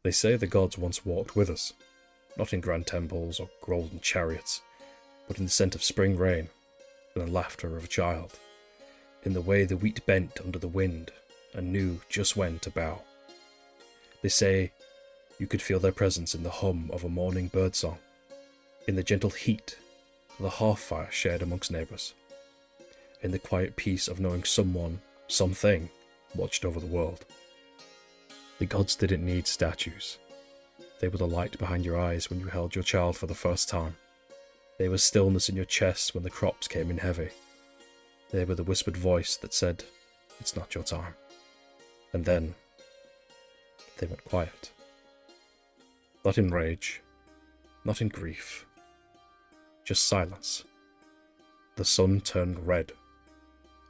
They say the gods once walked with us, not in grand temples or golden chariots, but in the scent of spring rain and the laughter of a child, in the way the wheat bent under the wind and knew just when to bow. They say you could feel their presence in the hum of a morning birdsong, in the gentle heat of the hearth fire shared amongst neighbours, in the quiet peace of knowing someone, something, watched over the world. The gods didn't need statues. They were the light behind your eyes when you held your child for the first time. They were stillness in your chest when the crops came in heavy. They were the whispered voice that said, "It's not your time." And then they went quiet. Not in rage, not in grief, just silence. The sun turned red.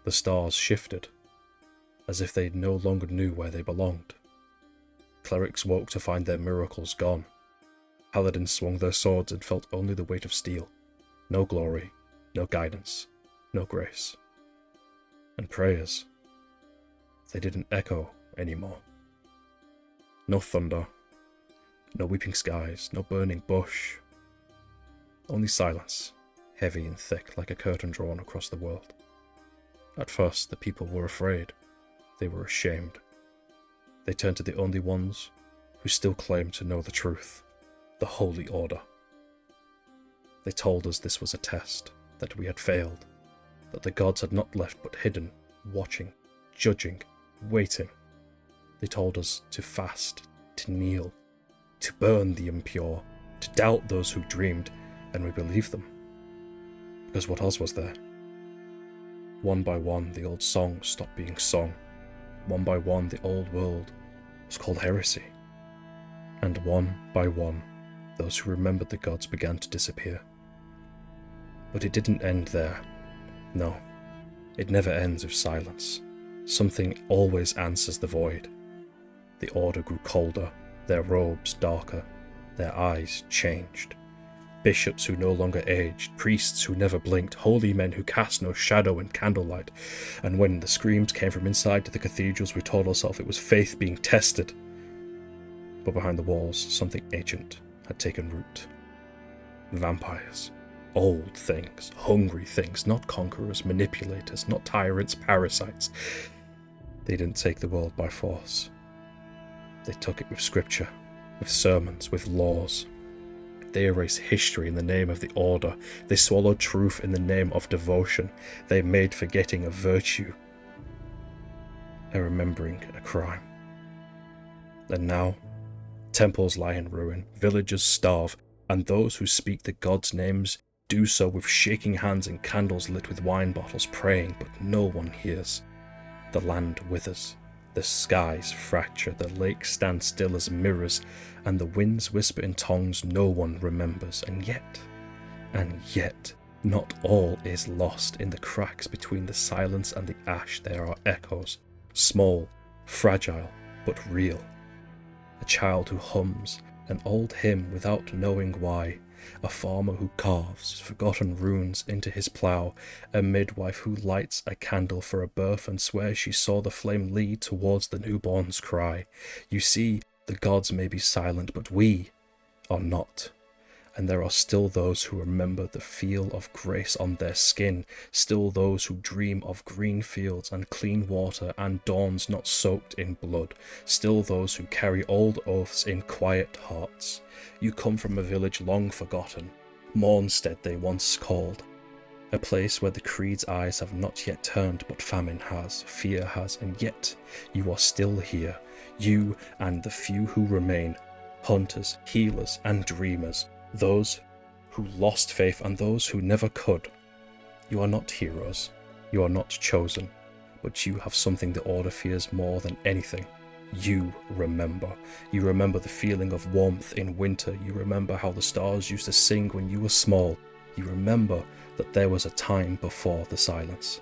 The stars shifted, as if they no longer knew where they belonged. Clerics woke to find their miracles gone. Paladins swung their swords and felt only the weight of steel. No glory, no guidance, no grace. And prayers, they didn't echo anymore. No thunder, no weeping skies, no burning bush. Only silence, heavy and thick like a curtain drawn across the world. At first the people were afraid. They were ashamed. They turned to the only ones who still claimed to know the truth, the Holy Order. They told us this was a test, that we had failed, that the gods had not left but hidden, watching, judging, waiting. They told us to fast, to kneel, to burn the impure, to doubt those who dreamed, and we believed them. Because what else was there? One by one, the old songs stopped being sung. One by one, the old world was called heresy. And one by one, those who remembered the gods began to disappear. But it didn't end there. No, it never ends with silence. Something always answers the void. The order grew colder, their robes darker, their eyes changed. Bishops who no longer aged, priests who never blinked, holy men who cast no shadow in candlelight. And when the screams came from inside the cathedrals, we told ourselves it was faith being tested. But behind the walls, something ancient had taken root. Vampires. Old things, hungry things, not conquerors, manipulators, not tyrants, parasites. They didn't take the world by force. They took it with scripture, with sermons, with laws. They erased history in the name of the order. They swallowed truth in the name of devotion. They made forgetting a virtue, and remembering a crime. And now, temples lie in ruin, villages starve, and those who speak the gods' names do so with shaking hands and candles lit with wine bottles, praying, but no one hears. The land withers. The skies fracture, the lakes stand still as mirrors, and the winds whisper in tongues no one remembers. And yet, not all is lost. In the cracks between the silence and the ash there are echoes, small, fragile, but real. A child who hums an old hymn without knowing why, a farmer who carves forgotten runes into his plough, a midwife who lights a candle for a birth and swears she saw the flame lead towards the newborn's cry. You see, the gods may be silent, but we are not. And there are still those who remember the feel of grace on their skin, still those who dream of green fields and clean water and dawns not soaked in blood, still those who carry old oaths in quiet hearts. You come from a village long forgotten, Mornstead they once called, a place where the creed's eyes have not yet turned, but famine has, fear has, and yet you are still here, you and the few who remain, hunters, healers, and dreamers, those who lost faith and those who never could. You are not heroes, you are not chosen, but you have something the Order fears more than anything. You remember. You remember the feeling of warmth in winter. You remember how the stars used to sing when you were small. You remember that there was a time before the silence.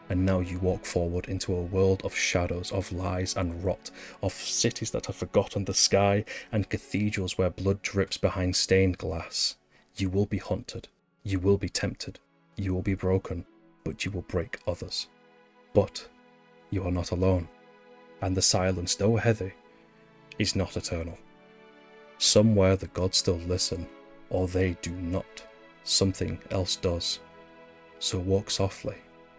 And now you walk forward into a world of shadows, of lies and rot, of cities that have forgotten the sky, and cathedrals where blood drips behind stained glass. You will be hunted. You will be tempted. You will be broken, but you will break others. But you are not alone. And the silence, though heavy, is not eternal. Somewhere the gods still listen, or they do not. Something else does. So walk softly,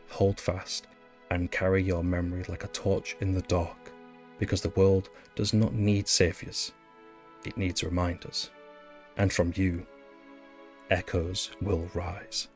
hold fast, and carry your memory like a torch in the dark, because the world does not need saviors, it needs reminders. And from you, echoes will rise.